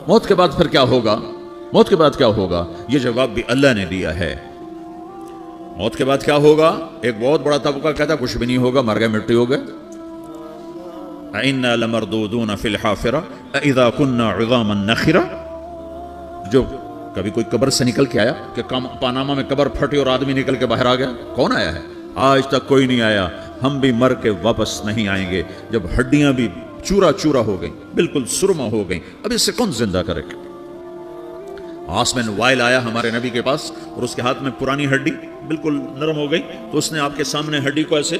موت کے بعد پھر کیا ہوگا؟ موت کے بعد کیا ہوگا؟ یہ جواب بھی اللہ نے دیا ہے۔ موت کے بعد کیا ہوگا؟ ایک بہت بڑا طبقہ کہتا ہے کچھ بھی نہیں ہوگا، مر گئے، مٹی ہو گئے۔ اِنَّا لَمَرْدُودُونَ فِي الْحَافِرَةِ اَإِذَا كُنَّا عِظَامًا نَخِرَةً، جو کبھی کوئی قبر سے نکل کے آیا کہ پاناما میں قبر پھٹی اور آدمی نکل کے باہر آ گیا؟ کون آیا ہے؟ آج تک کوئی نہیں آیا۔ ہم بھی مر کے واپس نہیں آئیں گے جب ہڈیاں بھی چورا چورا ہو گئیں، بالکل سرما ہو گئیں، اب اس سے کون زندہ کرے گا؟ آسمین وائل آیا ہمارے نبی کے پاس اور اس کے ہاتھ میں پرانی ہڈی بالکل نرم ہو گئی، تو اس نے آپ کے سامنے ہڈی کو ایسے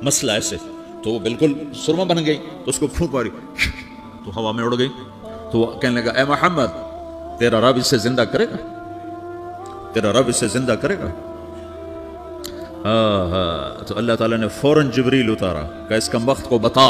مسلا ایسے، تو وہ بالکل سرما بن گئی، تو اس کو پھونک ماری تو ہوا میں اڑ گئی۔ تو وہ کہنے لگا اے محمد تیرا رب اسے زندہ کرے گا؟ تیرا رب اسے زندہ کرے گا؟ تو اللہ تعالیٰ نے فوراً جبریل اتارا کہ اس کم وقت کو بتا،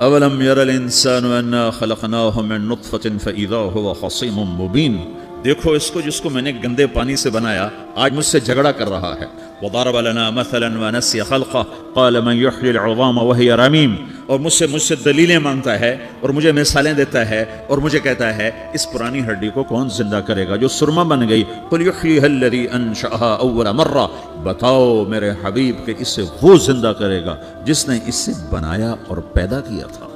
اولم یر الانسان انا خلقناہ من نطفۃ فاذا هو خصیم مبین، دیکھو اس کو جس کو میں نے گندے پانی سے بنایا آج مجھ سے جھگڑا کر رہا ہے۔ وضرب لنا مثلا ونسی خلقہ قال من یحیی العظام وہی رمیم، اور مجھ سے دلیلیں مانگتا ہے اور مجھے مثالیں دیتا ہے اور مجھے کہتا ہے اس پرانی ہڈی کو کون زندہ کرے گا جو سرما بن گئی؟ قل یحییھا الذی انشأھا اول مرہ، بتاؤ میرے حبیب کہ اسے وہ زندہ کرے گا جس نے اسے بنایا اور پیدا کیا تھا۔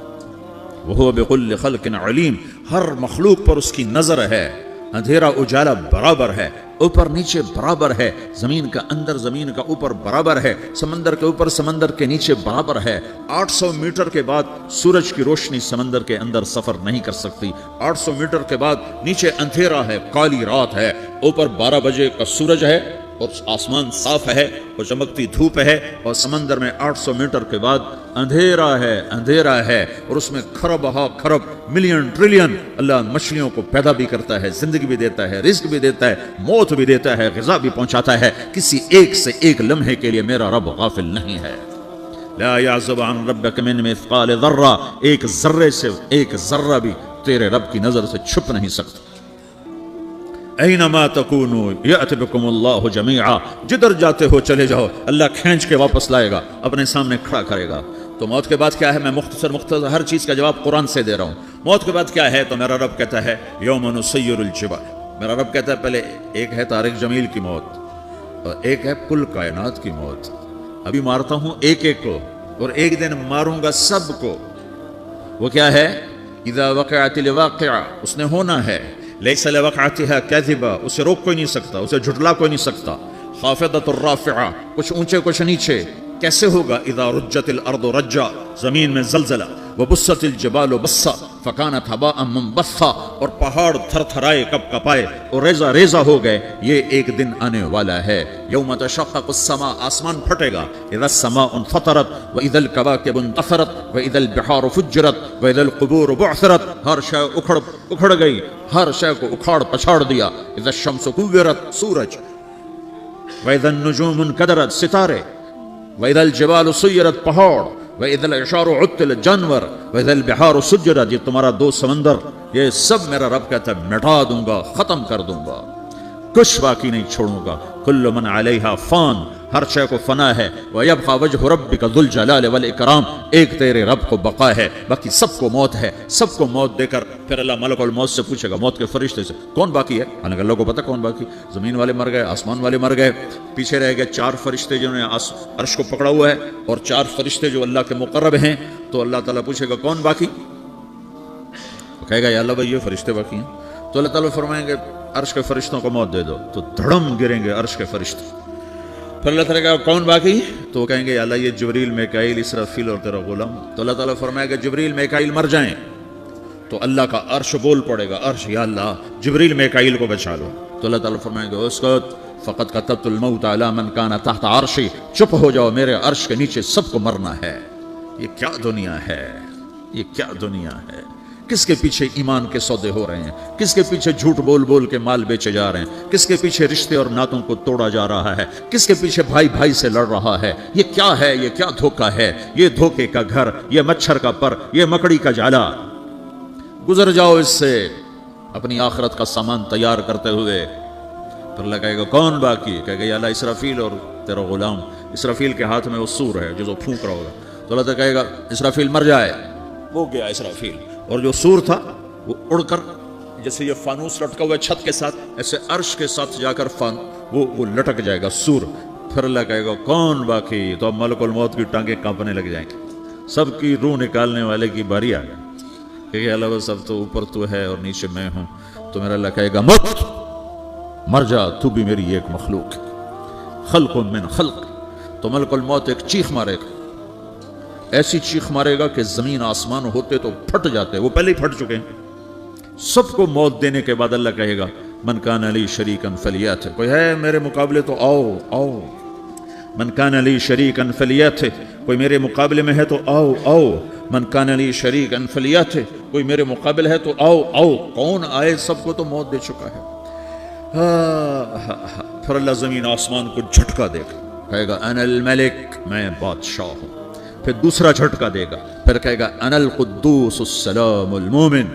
وہو بکل خلق علیم، ہر مخلوق پر اس کی نظر ہے، اندھیرا اجالا برابر ہے، اوپر نیچے برابر ہے، زمین کا اندر زمین کا اوپر برابر ہے، سمندر کے اوپر سمندر کے نیچے برابر ہے۔ 800 میٹر کے بعد سورج کی روشنی سمندر کے اندر سفر نہیں کر سکتی، 800 میٹر کے بعد نیچے اندھیرا ہے، کالی رات ہے، اوپر 12 بجے کا سورج ہے اور آسمان صاف ہے اور چمکتی دھوپ ہے، اور سمندر میں 800 میٹر کے بعد اندھیرا ہے اور اس میں کھرب ہا کھرب ملین ٹریلین اللہ مچھلیوں کو پیدا بھی کرتا ہے، زندگی بھی دیتا ہے، رزق بھی دیتا ہے، موت بھی دیتا ہے، غذا بھی پہنچاتا ہے۔ کسی ایک سے ایک لمحے کے لیے میرا رب غافل نہیں ہے۔ لا يعزب عن ربك من مثقال ذرہ، ایک ذرے سے ایک ذرہ بھی تیرے رب کی نظر سے چھپ نہیں سکتا۔ اینما تکونوا یأت بکم اللہ جمیعا، جدھر جاتے ہو چلے جاؤ اللہ کھینچ کے واپس لائے گا، اپنے سامنے کھڑا کرے گا۔ تو موت کے بعد کیا ہے؟ میں مختصر ہر چیز کا جواب قرآن سے دے رہا ہوں۔ موت کے بعد کیا ہے؟ تو میرا رب کہتا ہے یوم نسیر الجبال، میرا رب کہتا ہے پہلے ایک ہے طارق جمیل کی موت اور ایک ہے کل کائنات کی موت۔ ابھی مارتا ہوں ایک ایک کو اور ایک دن ماروں گا سب کو۔ وہ کیا ہے؟ اذا وقعت الواقعہ، اس نے ہونا ہے، لیس لوقعتها کاذبہ، اسے روک کوئی نہیں سکتا، اسے جھٹلا کوئی نہیں سکتا۔ خافضۃ الرافعہ، کچھ اونچے کچھ نیچے۔ کیسے ہوگا؟ اذا رجت الارض رجا، زمین میں زلزلہ، وبست الجبال بسا فکانت هباء منبثا، اور پہاڑ تھر تھرائے کپ کپائے اور ریزہ ریزہ ہو گئے۔ یہ ایک دن آنے والا ہے۔ یوم تشقق السماء، آسمان پھٹے گا۔ اذا السماء انفطرت واذا الكواكب انتثرت واذا البحار فجرت واذا القبور بعثرت، ہر شے اکھڑ گئی، ہر شے کو اکھاڑ پچھاڑ دیا۔ اذا الشمس كورت، سورج، واذا النجوم انكدرت، ستارے، وَإِذَا الْجِبَالُ سُيِّرَتْ، پہاڑ، وَإِذَا الْعِشَارُ عُطِّلَتْ، جانور، وَإِذَا الْبِحَارُ سُجِّرَتْ، یہ تمہارا دو سمندر، یہ سب میرا رب کہتا ہے مٹا دوں گا، ختم کر دوں گا، کچھ باقی نہیں چھوڑوں گا۔ کل من علیہا فان، ہر شے کو فنا ہے۔ وَيَبْقَى وَجْهُ رَبِّكَ ذُو الْجَلَالِ وَالْإِكْرَامِ، ایک تیرے رب کو بقا ہے، باقی سب کو موت ہے۔ سب کو موت دے کر پھر اللہ ملک الموت سے پوچھے گا، موت کے فرشتے سے کون باقی ہے؟ حالانکہ اللہ کو پتہ کون باقی، زمین والے مر گئے، آسمان والے مر گئے، پیچھے رہ گئے 4 فرشتے جنہوں نے عرش کو پکڑا ہوا ہے اور 4 فرشتے جو اللہ کے مقرب ہیں۔ تو اللہ تعالیٰ پوچھے گا کون باقی؟ وہ کہے گا یا اللہ بھائی یہ فرشتے باقی ہیں۔ تو اللہ تعالیٰ فرمائیں گے عرش کے فرشتوں کو موت دے دو، تو دھڑم گریں گے عرش کے فرشتے۔ پھر اللہ تعالیٰ کہا کون باقی؟ تو وہ کہیں گے یا اللہ یہ جبریل میکائیل اسرافیل اور تیرا غلام۔ تو اللہ تعالیٰ فرمائے گا جبریل میکائیل مر جائیں، تو اللہ کا عرش بول پڑے گا، عرش یا اللہ جبریل میکائیل کو بچا لو۔ تو اللہ تعالیٰ فرمائیں گے اسکت فقط کتبت الموت علی من کان تحت عرشی، چپ ہو جاؤ، میرے عرش کے نیچے سب کو مرنا ہے۔ یہ کیا دنیا ہے، یہ کیا دنیا ہے؟ کس کے پیچھے ایمان کے سودے ہو رہے ہیں، کس کے پیچھے جھوٹ بول بول کے مال بیچے جا رہے ہیں، کس کے پیچھے رشتے اور ناتوں کو توڑا جا رہا ہے، کس کے پیچھے بھائی بھائی سے لڑ رہا ہے۔ یہ کیا ہے؟ یہ کیا دھوکہ ہے؟ یہ دھوکے کا گھر، یہ مچھر کا پر، یہ مکڑی کا جالا۔ گزر جاؤ اس سے اپنی آخرت کا سامان تیار کرتے ہوئے۔ پھر اللہ کہے گا کون باقی؟ کہے گا یا اللہ اسرافیل اور تیرا غلام۔ اسرافیل کے ہاتھ میں وہ سور ہے جو پھونک رہا ہوگا۔ تو اللہ تعالیٰ کہے گا اسرافیل مر جائے، وہ گیا اسرافیل، اور جو سور تھا وہ اڑ کر جیسے یہ فانوس لٹکا ہوا ہے چھت کے ساتھ، ایسے عرش کے ساتھ جا کر وہ لٹک جائے گا سور. پھر اللہ کہے گا کون باقی؟ تو اب ملک الموت کی ٹانگیں کانپنے لگ جائیں گے، سب کی روح نکالنے والے کی باری آ گئی کہ اللہ وہ سب تو اوپر تو ہے اور نیچے میں ہوں. تو میرا اللہ کہے گا مت، مر جا، تو بھی میری ایک مخلوق ہے، خلق من خلق. تو ملک الموت ایک چیخ مارے گا، ایسی چیخ مارے گا کہ زمین آسمان ہوتے تو پھٹ جاتے، وہ پہلے ہی پھٹ چکے ہیں. سب کو موت دینے کے بعد اللہ کہے گا من کان لی شریکا فلیات، کوئی ہے میرے مقابلے تو آؤ آؤ. من کان لی شریکا فلیات، کوئی میرے مقابلے میں ہے تو آؤ آؤ. من کان لی شریکا فلیات، کوئی میرے مقابل ہے تو آؤ آؤ. کون آئے؟ سب کو تو موت دے چکا ہے. پھر اللہ زمین آسمان کو جھٹکا دے گا، کہے گا انا الملک، میں بادشاہ ہوں. پھر دوسرا جھٹکا دے گا، پھر کہے گا انا القدوس السلام المومن،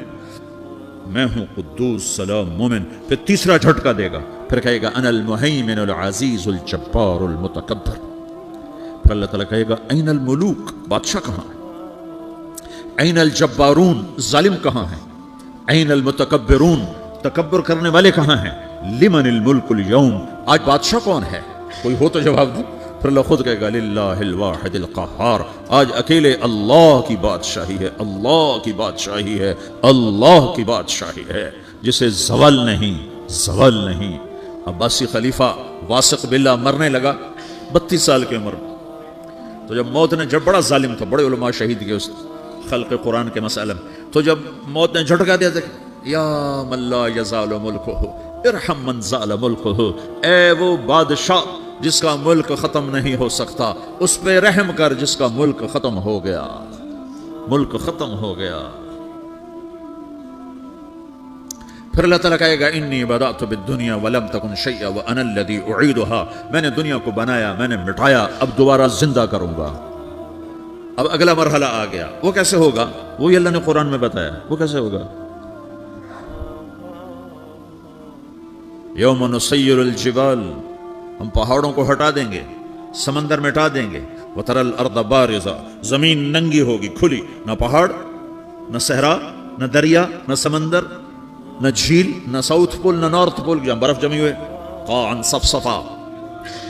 میں ہوں قدوس سلام مومن. پھر تیسرا جھٹکا دے گا، پھر کہے گا انا المہیمن العزیز الجبار المتکبر. پھر اللہ تعالیٰ کہے گا این الملوک، بادشاہ کہاں ہے؟ این الجبارون، ظالم کہاں ہیں؟ این المتکبرون، تکبر کرنے والے کہاں ہیں؟ لمن الملک اليوم، آج بادشاہ کون ہے؟ کوئی ہو تو جواب دو. پھر اللہ خود کہے گا للہ الواحد القہار، آج اکیلے اللہ کی بادشاہی ہے، اللہ کی بادشاہی ہے، اللہ کی بادشاہی ہے جسے زوال نہیں، زوال نہیں. عباسی خلیفہ واسق باللہ مرنے لگا 32 سال کی عمر. تو جب موت نے، جب بڑا ظالم تھا، بڑے علماء شہید کیے اس خلق قرآن کے مسئلہ میں، تو جب موت نے جھٹکا دیا تھا یا من لا یزال ملکہ ارحم من زال ملکہ، اے وہ بادشاہ جس کا ملک ختم نہیں ہو سکتا، اس پہ رحم کر جس کا ملک ختم ہو گیا، ملک ختم ہو گیا. پھر اللہ تعالیٰ کہے گا انی بدأت بالدنیا ولم تکن شیئا وانا الذی اعیدها، میں نے دنیا کو بنایا، میں نے مٹایا، اب دوبارہ زندہ کروں گا. اب اگلا مرحلہ آ گیا، وہ کیسے ہوگا؟ وہی اللہ نے قرآن میں بتایا. وہ کیسے ہوگا؟ یوم نسیر الجبال، ہم پہاڑوں کو ہٹا دیں گے، سمندر مٹا دیں گے. وتری الارض بارزہ، زمین ننگی ہوگی، کھلی، نہ پہاڑ، نہ صحرا، نہ دریا، نہ سمندر، نہ جھیل، نہ ساؤتھ پول، نہ نارتھ پول، جہاں برف جمی ہوئے. قاعا صفصفا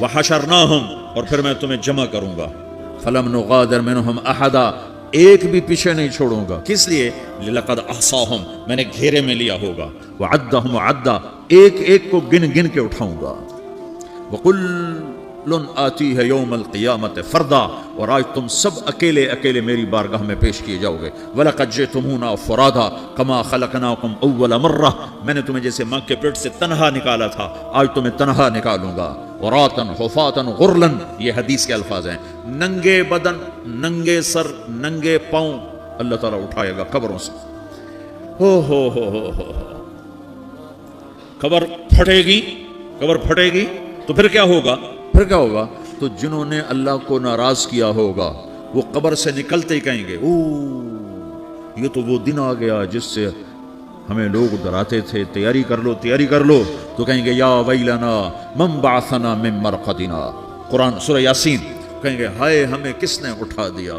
وحشرناہم، اور پھر میں تمہیں جمع کروں گا. فلم نغادر منہم احدا، ایک بھی پیچھے نہیں چھوڑوں گا. کس لیے؟ لقد احصاہم، میں نے گھیرے میں لیا ہوگا. وعدہم عدا، ایک ایک کو گن گن کے اٹھاؤں گا. وَقُلٌ آتی ہے یوم القیامت فردا، اور آج تم سب اکیلے اکیلے میری بارگاہ میں پیش کیے جاؤ گے. وَلَقَدْ جِئْتُمُونَا فُرَادًا كَمَا خَلَقْنَاكُمْ أَوَّلَ مَرَّةٍ، میں نے تمہیں جیسے ماں کے پیٹ سے تنہا نکالا تھا، آج تمہیں تنہا نکالوں گا. عُرَاةً حُفَاةً غُرْلًا، یہ حدیث کے الفاظ ہیں. ننگے بدن، ننگے سر، ننگے پاؤں اللہ تعالیٰ اٹھائے گا قبروں سے. ہو قبر پھٹے گی، قبر پھٹے گی تو پھر کیا ہوگا؟ پھر کیا ہوگا؟ تو جنہوں نے اللہ کو ناراض کیا ہوگا وہ قبر سے نکلتے ہی کہیں گے یہ تو وہ دن آ گیا جس سے ہمیں لوگ ڈراتے تھے، تیاری کر لو تیاری کر لو. تو کہیں گے یا ویلنا من بعثنا من مرقدنا، قرآن سورہ یاسین. کہیں گے ہائے ہمیں کس نے اٹھا دیا،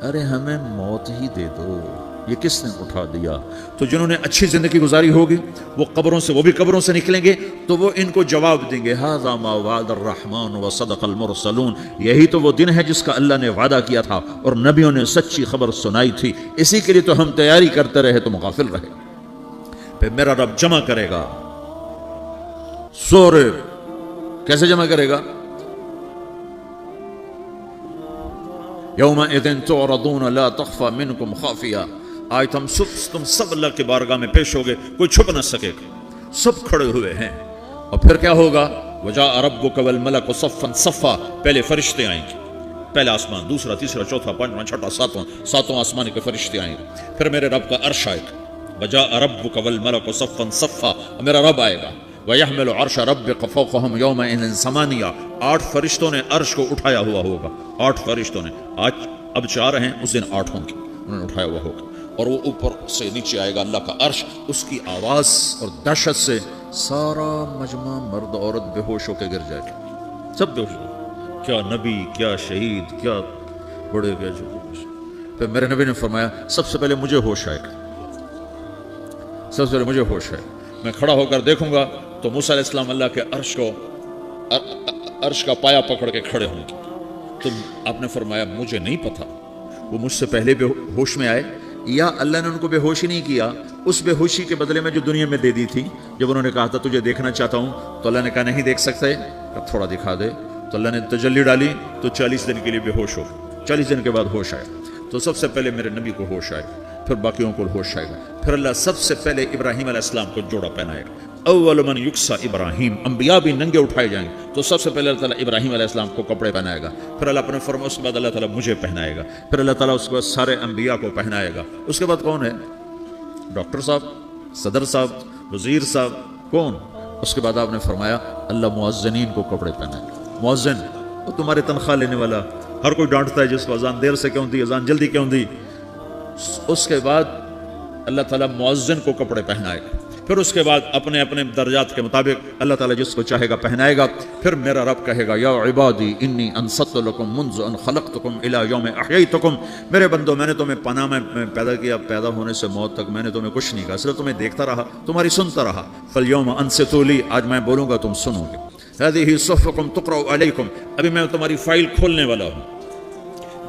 ارے ہمیں موت ہی دے دو، یہ کس نے اٹھا دیا. تو جنہوں نے اچھی زندگی گزاری ہوگی وہ قبروں سے، وہ بھی قبروں سے نکلیں گے تو وہ ان کو جواب دیں گے ھذا ما وعد الرحمن وصدق المرسلون، یہی تو وہ دن ہے جس کا اللہ نے وعدہ کیا تھا اور نبیوں نے سچی خبر سنائی تھی، اسی کے لیے تو ہم تیاری کرتے رہے، تم غافل رہے. پھر میرا رب جمع کرے گا سورے. کیسے جمع کرے گا؟ یومئذ تعرضون لا تخفى منکم خافیہ، آج تم سب اللہ کے بارگاہ میں پیش ہوگے، کوئی چھپ نہ سکے گا، سب کھڑے ہوئے ہیں. اور پھر کیا ہوگا؟ وجاء ربک والملک صفا صفا، پہلے فرشتے آئیں گے، پہلا آسمان، دوسرا، تیسرا، چوتھا، پانچواں، چھٹا، ساتواں آسمان کے فرشتے آئیں گے. پھر میرے رب کا عرش آئے گا. وجاء ربک والملک صفا صفا، میرا رب آئے گا. وَيَحْمِلُ عَرْشَ رَبِّكَ فَوْقَهُمْ يَوْمَئِذٍ ثَمَانِيَةٌ، 8 فرشتوں نے عرش کو اٹھایا ہوا ہوگا. 8 فرشتوں نے، آج اب 4 ہیں، اس دن 8 ہوں گے، انہوں نے اٹھایا ہوا ہوگا. اور وہ اوپر سے نیچے آئے گا اللہ کا عرش، اس کی آواز اور دہشت سے سارا مجمع مرد عورت بے ہوش ہو کے گر جائے گا، سب بے ہوش. کیا نبی، کیا شہید، کیا بڑے گئے جو. پھر میرے نبی نے فرمایا سب سے پہلے مجھے ہوش آئے گا. سب سے پہلے مجھے ہوش ہے، میں کھڑا ہو کر دیکھوں گا تو موسیٰ علیہ السلام اللہ کے عرش کا پایا پکڑ کے کھڑے ہوں گے۔ تو آپ نے فرمایا مجھے نہیں پتا وہ مجھ سے پہلے بے ہوش میں آئے یا اللہ نے ان کو بے ہوش ہی نہیں کیا، اس بے ہوشی کے بدلے میں جو دنیا میں دے دی تھی۔ جب انہوں نے کہا تھا تجھے دیکھنا چاہتا ہوں تو اللہ نے کہا نہیں دیکھ سکتے، تھوڑا دکھا دے، تو اللہ نے تجلی ڈالی تو 40 دن کے لیے بے ہوش ہو، 40 دن کے بعد ہوش آئے۔ تو سب سے پہلے میرے نبی کو ہوش آئے، پھر باقیوں کو ہوش آئے گا، پھر اللہ سب سے پہلے ابراہیم علیہ السلام کو جوڑا پہنائے گا۔ اول من یکسا ابراہیم، انبیاء بھی ننگے اٹھائے جائیں گے تو سب سے پہلے اللہ تعالیٰ ابراہیم علیہ السلام کو کپڑے پہنائے گا، پھر اللہ اپنے فرما اس کے بعد اللہ تعالیٰ مجھے پہنائے گا، پھر اللہ تعالیٰ اس کے بعد سارے انبیاء کو پہنائے گا۔ اس کے بعد کون ہے؟ ڈاکٹر صاحب، صدر صاحب، وزیر صاحب، کون؟ اس کے بعد آپ نے فرمایا اللہ مؤذنین کو کپڑے پہنائے گا۔ مؤذن وہ تمہارے تنخواہ لینے والا، ہر کوئی ڈانٹتا ہے جس کو اذان دیر سے کیوں دی، اذان جلدی کیوں دی۔ اس کے بعد اللہ تعالیٰ مؤذن کو کپڑے پہنائے گا، پھر اس کے بعد اپنے اپنے درجات کے مطابق اللہ تعالیٰ جس کو چاہے گا پہنائے گا۔ پھر میرا رب کہے گا یا عبادی انی انصت لکم منذ ان خلقتکم الی یوم احییتکم، میرے بندو میں نے تمہیں پناہ میں پیدا کیا، پیدا ہونے سے موت تک میں نے تمہیں کچھ نہیں کہا، صرف تمہیں دیکھتا رہا، تمہاری سنتا رہا۔ فالیوم انصتوا لی، آج میں بولوں گا تم سنو گے۔ ہذہ صحفکم تقرأ علیکم، ابھی میں تمہاری فائل کھولنے والا ہوں۔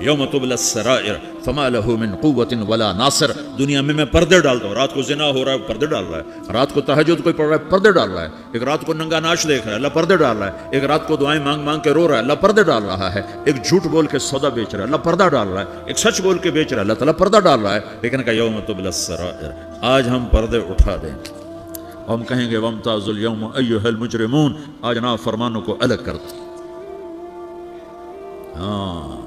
یوم تبلی السرائر فما له من قوت ولا ناصر، دنیا میں پردے ڈالتا ہوں، رات کو زنا ہو رہا ہے پردے ڈال رہا ہے، رات کو تہجد کوئی پڑھ رہا ہے پردے ڈال رہا ہے، ایک رات کو ننگا ناچ دیکھ رہا ہے اللہ پردے ڈال رہا ہے، ایک رات کو دعائیں مانگ مانگ کے رو رہا ہے اللہ پردے ڈال رہا ہے، ایک جھوٹ بول کے سودا بیچ رہا ہے اللہ پردہ ڈال رہا ہے، ایک سچ بول کے بیچ رہا ہے اللہ تعالیٰ پردہ ڈال رہا ہے۔ لیکن کہ یوم تبلی السرائر، آج ہم پردے اٹھا دیں گے، ہم کہیں گے وامتازوا اليوم ایھا المجرمون، آج نافرمانوں کو الگ کر دو۔ ہاں،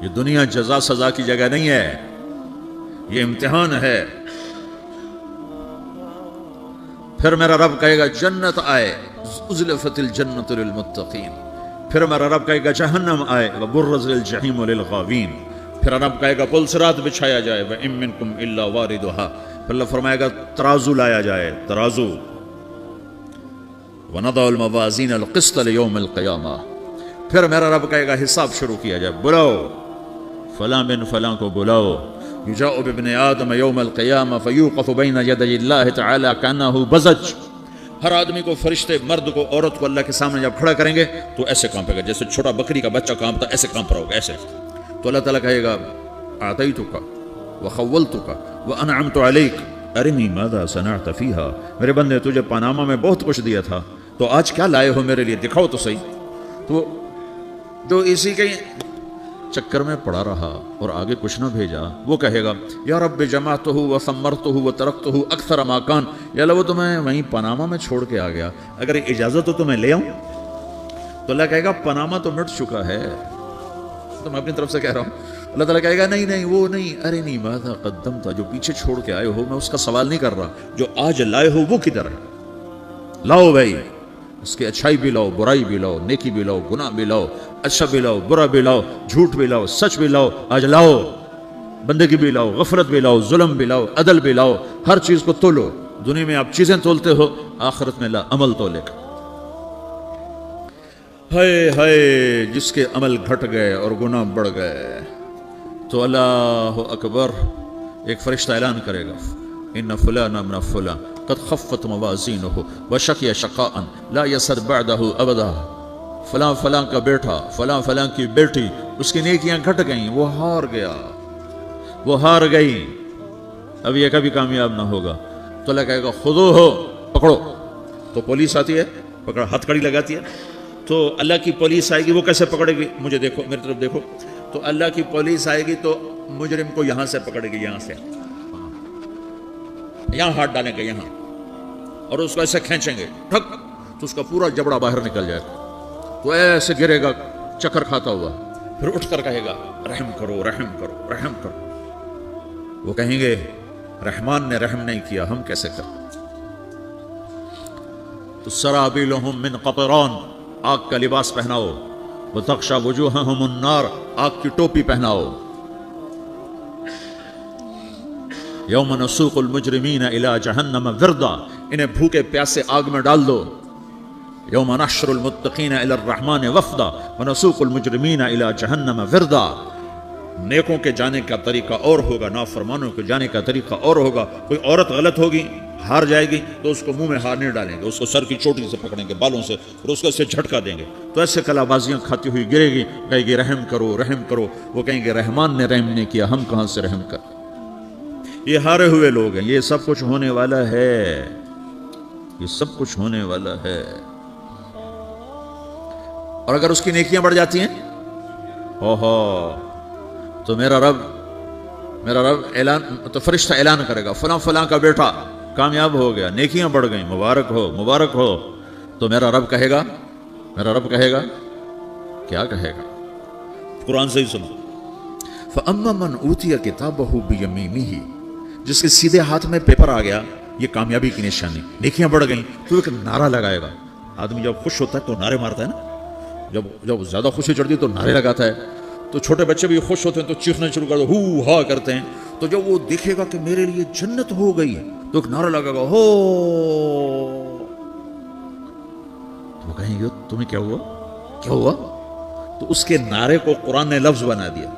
یہ دنیا جزا سزا کی جگہ نہیں ہے، یہ امتحان ہے۔ پھر میرا رب کہے گا جنت آئے، ازلفت الجنت للمتقین، پھر میرا رب کہے گا جہنم آئے، وبرز الجحیم للغاوین، پھر رب کہے گا پل صراط بچھایا جائے، وَإِن مِّنكُمْ إِلَّا وَارِدُهَا، پھر اللہ فرمائے گا ترازو لایا جائے، ترازو، وَنَضَعُ الْمَوَازِينَ الْقِسْطَ لِيَوْمِ الْقِيَامَةِ، پھر میرا رب کہے گا حساب شروع کیا جائے، بلاؤ فلاں بن فلاں کو بلاؤ، یجاء بابن آدم یوم القیامہ فیوقف بین یدی اللہ تعالی کانہ بزج، ہر آدمی کو، فرشتے، مرد کو، عورت کو اللہ کے سامنے جب کھڑا کریں گے تو ایسے کانپے گا جیسے چھوٹا بکری کا بچہ کانپتا، ایسے کانپ رہا ہوگا ایسے۔ تو اللہ تعالیٰ کہے گا اعطیتک وخولتک وانعمت علیک ارنی ماذا صنعت فیہا، میرے بندے تجھے پاناما میں بہت کچھ دیا تھا تو آج کیا لائے ہو میرے لیے، دکھاؤ تو صحیح۔ تو جو اسی کے چکر میں پڑا رہا اور آگے کچھ نہ بھیجا، وہ کہے گا یا رب جمعتہ وثمرتہ وترکتہ اکثر ما کان، یا اللہ وہ تو میں وہیں پاناما میں چھوڑ کے آ گیا، اگر اجازت ہو تو میں لے آؤں۔ تو اللہ کہے گا پاناما تو مٹ چکا ہے، تو میں اپنی طرف سے کہہ رہا ہوں۔ اللہ تعالیٰ کہے گا نہیں نہیں وہ نہیں، ارے نہیں ماذا قدمت، جو پیچھے چھوڑ کے آئے ہو میں اس کا سوال نہیں کر رہا، جو آج لائے ہو وہ کدھر ہے، لاؤ بھائی، اس کی اچھائی بھی لاؤ، برائی بھی لاؤ، نیکی بھی لاؤ، گناہ بھی لاؤ، اچھا بھی لاؤ، برا بھی لاؤ، جھوٹ بھی لاؤ، سچ بھی لاؤ، آج لاؤ، بندگی بھی لاؤ، غفلت بھی لاؤ، ظلم بھی لاؤ، عدل بھی لاؤ، ہر چیز کو تولو۔ دنیا میں آپ چیزیں تولتے ہو، آخرت میں لا عمل تولے گا۔ ہائے ہائے جس کے عمل گھٹ گئے اور گناہ بڑھ گئے، تو اللہ اکبر، ایک فرشتہ اعلان کرے گا ان فلان ابن فلان قد خفت موازینہ وشقی شقاء لا یسر بعدہ ابدا، فلاں فلاں کا بیٹا، فلاں فلاں کی بیٹی، اس کی نیکیاں گھٹ گئیں، وہ ہار گیا، وہ ہار گئی، اب یہ کبھی کامیاب نہ ہوگا۔ تو اللہ کہے گا خودو ہو، پکڑو۔ تو پولیس آتی ہے، پکڑ ہتھ کڑی لگاتی ہے، تو اللہ کی پولیس آئے گی، وہ کیسے پکڑے گی؟ مجھے دیکھو، میری طرف دیکھو۔ تو اللہ کی پولیس آئے گی تو مجرم کو یہاں سے پکڑے گی، یہاں سے، یہاں ہاتھ ڈالیں گے یہاں، اور اس کو ایسے کھینچیں گے ٹھک، تو اس کا پورا جبڑا باہر نکل جائے گا، تو ایسے گرے گا چکر کھاتا ہوا، پھر اٹھ کر کہے گا رحم کرو، رحم کرو، رحم کرو۔ وہ کہیں گے رحمان نے رحم نہیں کیا، ہم کیسے کریں؟ تو سرابیلہم من قطران، آگ کا لباس پہناؤ، وتغشی وجوہہم النار، آگ کی ٹوپی پہناؤ۔ یوم نسوق المجرمین الی جہنم وردا، انہیں بھوکے پیاسے آگ میں ڈال دو۔ یوم نحشر المتقین الی الرحمن وفدا ونسوق المجرمین الی جہنم وردا، نیکوں کے جانے کا طریقہ اور ہوگا، نافرمانوں کے جانے کا طریقہ اور ہوگا۔ کوئی عورت غلط ہوگی، ہار جائے گی تو اس کو منہ میں ہار نہیں ڈالیں گے، اس کو سر کی چوٹی سے پکڑیں گے، بالوں سے، اور اس کو اسے جھٹکا دیں گے تو ایسے کلا بازیاں کھاتی ہوئی گرے گی، کہے گی رحم کرو رحم کرو، وہ کہیں گے رحمان نے رحم نہیں کیا، ہم کہاں سے رحم کر۔ یہ ہارے ہوئے لوگ ہیں، یہ سب کچھ ہونے والا ہے، یہ سب کچھ ہونے والا ہے۔ اور اگر اس کی نیکیاں بڑھ جاتی ہیں تو میرا رب اعلان، تو فرشتہ اعلان کرے گا فلاں فلاں کا بیٹا کامیاب ہو گیا، نیکیاں بڑھ گئیں، مبارک ہو مبارک ہو۔ تو میرا رب کہے گا کیا کہے گا؟ قرآن سے ہی سنو۔ فَأَمَّا مَنْ أُوتِيَ كِتَابَهُ بِيَمِينِهِ، جس کے سیدھے ہاتھ میں پیپر آ گیا، یہ کامیابی کی نشانی، نیکیاں بڑھ گئیں، تو ایک نعرہ لگائے گا۔ آدمی جب خوش ہوتا ہے تو نعرے مارتا ہے نا، جب زیادہ خوشی چڑھتی ہے تو نعرے لگاتا ہے۔ تو چھوٹے بچے بھی خوش ہوتے ہیں تو چیخنا شروع کر دو، ہو ہا کرتے ہیں۔ تو جب وہ دیکھے گا کہ میرے لیے جنت ہو گئی تو ایک نعرہ لگے گا، ہو۔ تو وہ کہیں گے تمہیں کیا ہوا؟ تو اس کے نعرے کو قرآن نے لفظ بنا دیا،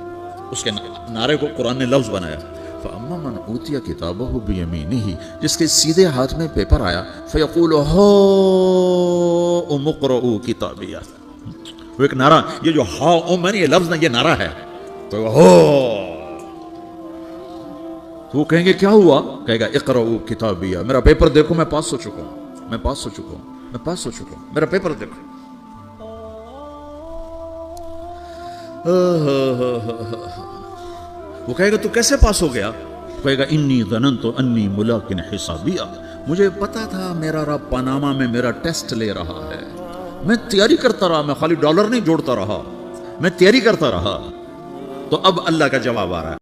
اس کے نعرے کو قرآن نے لفظ بنایا۔ فَأَمَّا مَنْ أُوتِيَ كِتَابَهُ بِيَمِينِهِ، جس کے سیدھے ہاتھ میں پیپر آیا، فَيَقُولُ هَاؤْمُ اقْرَءُوا کِتَابِیَهْ، وہ ایک نعرہ، یہ جو ہا ام ہے نا، یہ لفظ نہ، یہ نعرہ ہے۔ تو وہ کہیں گے کیا ہوا؟ کہے گا اقرؤوا کتابیہ، میرا پیپر دیکھو، میں پاس ہو چکا ہوں، میرا پیپر دیکھو۔ وہ کہے گا تو کیسے پاس ہو گیا؟ کہے گا انی ظننت انی ملاق حسابیہ، مجھے پتا تھا میرا رب پاناما میں میرا ٹیسٹ لے رہا ہے، میں تیاری کرتا رہا، میں خالی ڈالر نہیں جوڑتا رہا، میں تیاری کرتا رہا۔ تو اب اللہ کا جواب آ رہا ہے۔